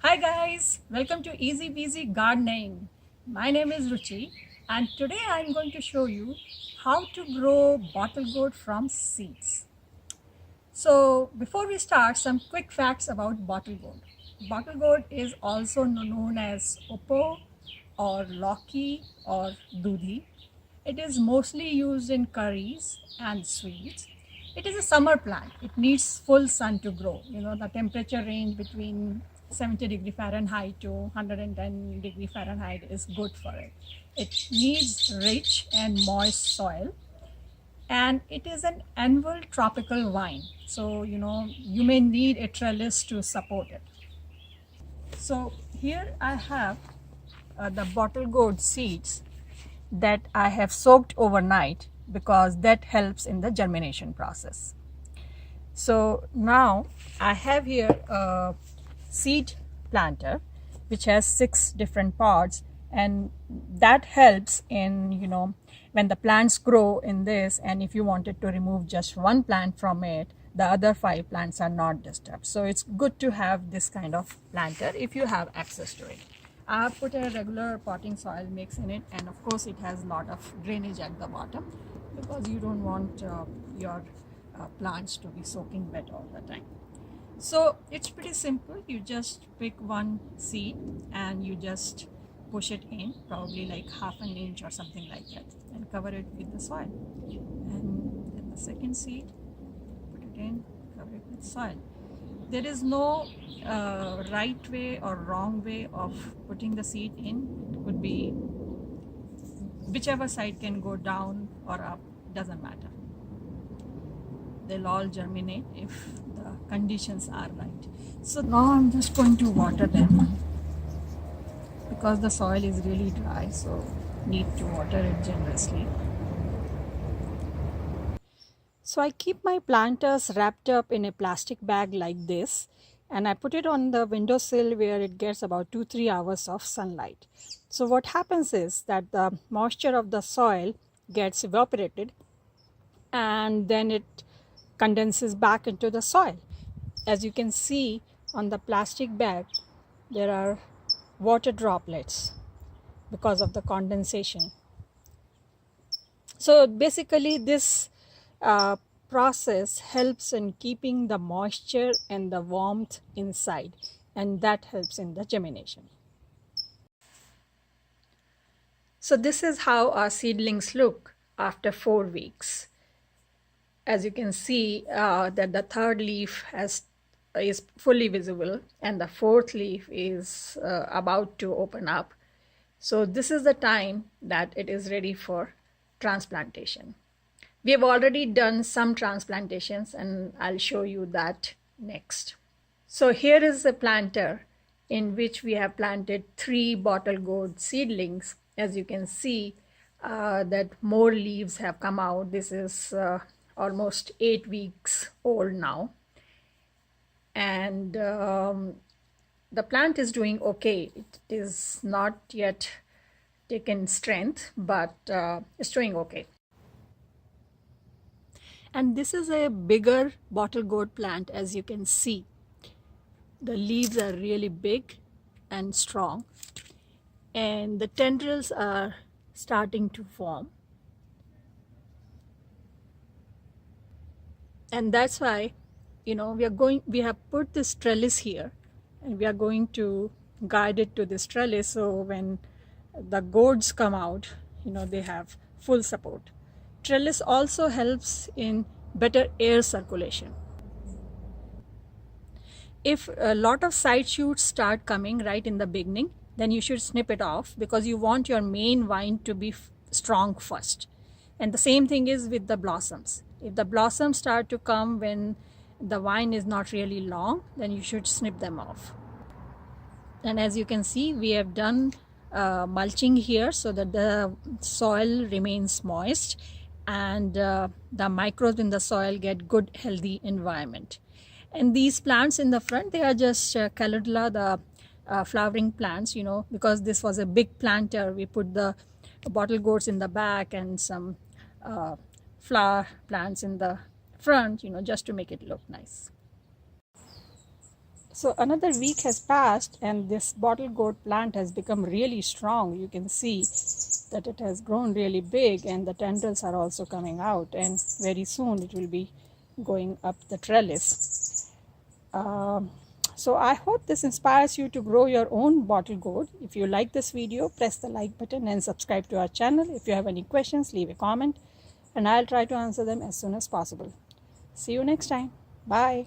Hi guys, welcome to Easy Peasy Gardening. My name is Ruchi and today I'm going to show you how to grow bottle gourd from seeds. So before we start, some quick facts about bottle gourd. Bottle gourd is also known as Oppo or Loki or Dudhi. It is mostly used in curries and sweets. It is a summer plant. It needs full sun to grow. The temperature range between 70 degree Fahrenheit to 110 degree Fahrenheit is good for it. It needs rich and moist soil, and it is an annual tropical vine. So, you may need a trellis to support it. So here I have the bottle gourd seeds that I have soaked overnight because that helps in the germination process. So now I have here a seed planter which has 6 different pods, and that helps in when the plants grow in this, and if you wanted to remove just one plant from it, the other 5 plants are not disturbed. So it's good to have this kind of planter if you have access to it. I have put a regular potting soil mix in it, and of course it has a lot of drainage at the bottom because you don't want your plants to be soaking wet all the time. So it's pretty simple. You just pick one seed and you just push it in, probably like half an inch or something like that, and cover it with the soil. And then the second seed, put it in, cover it with soil. There is no right way or wrong way of putting the seed in. It could be whichever side can go down or up, doesn't matter. They'll all germinate if the conditions are right. So now I'm just going to water them because the soil is really dry, so need to water it generously. So I keep my planters wrapped up in a plastic bag like this, and I put it on the windowsill where it gets about 2-3 hours of sunlight. So what happens is that the moisture of the soil gets evaporated and then it condenses back into the soil. As you can see on the plastic bag, there are water droplets because of the condensation. So basically this process helps in keeping the moisture and the warmth inside, and that helps in the germination. So this is how our seedlings look after 4 weeks. As you can see that the third leaf is fully visible and the fourth leaf is about to open up. So this is the time that it is ready for transplantation. We have already done some transplantations and I'll show you that next. So here is a planter in which we have planted 3 bottle gourd seedlings. As you can see that more leaves have come out. This is almost 8 weeks old now, and the plant is doing okay. It is not yet taken strength, but it's doing okay. And this is a bigger bottle gourd plant. As you can see, the leaves are really big and strong, and the tendrils are starting to form. And that's why we have put this trellis here, and we are going to guide it to this trellis, so when the gourds come out, they have full support. Trellis also helps in better air circulation. If a lot of side shoots start coming right in the beginning, then you should snip it off because you want your main vine to be strong first. And the same thing is with the blossoms. If the blossoms start to come when the vine is not really long, then you should snip them off. And as you can see, we have done mulching here so that the soil remains moist and the microbes in the soil get good healthy environment. And these plants in the front, they are just calendula, the flowering plants, because this was a big planter. We put the bottle gourds in the back and some flower plants in the front, just to make it look nice. So another week has passed and this bottle gourd plant has become really strong. You can see that it has grown really big and the tendrils are also coming out, and very soon it will be going up the trellis. So I hope this inspires you to grow your own bottle gourd. If you like this video, press the like button and subscribe to our channel. If you have any questions, leave a comment and I'll try to answer them as soon as possible. See you next time. Bye.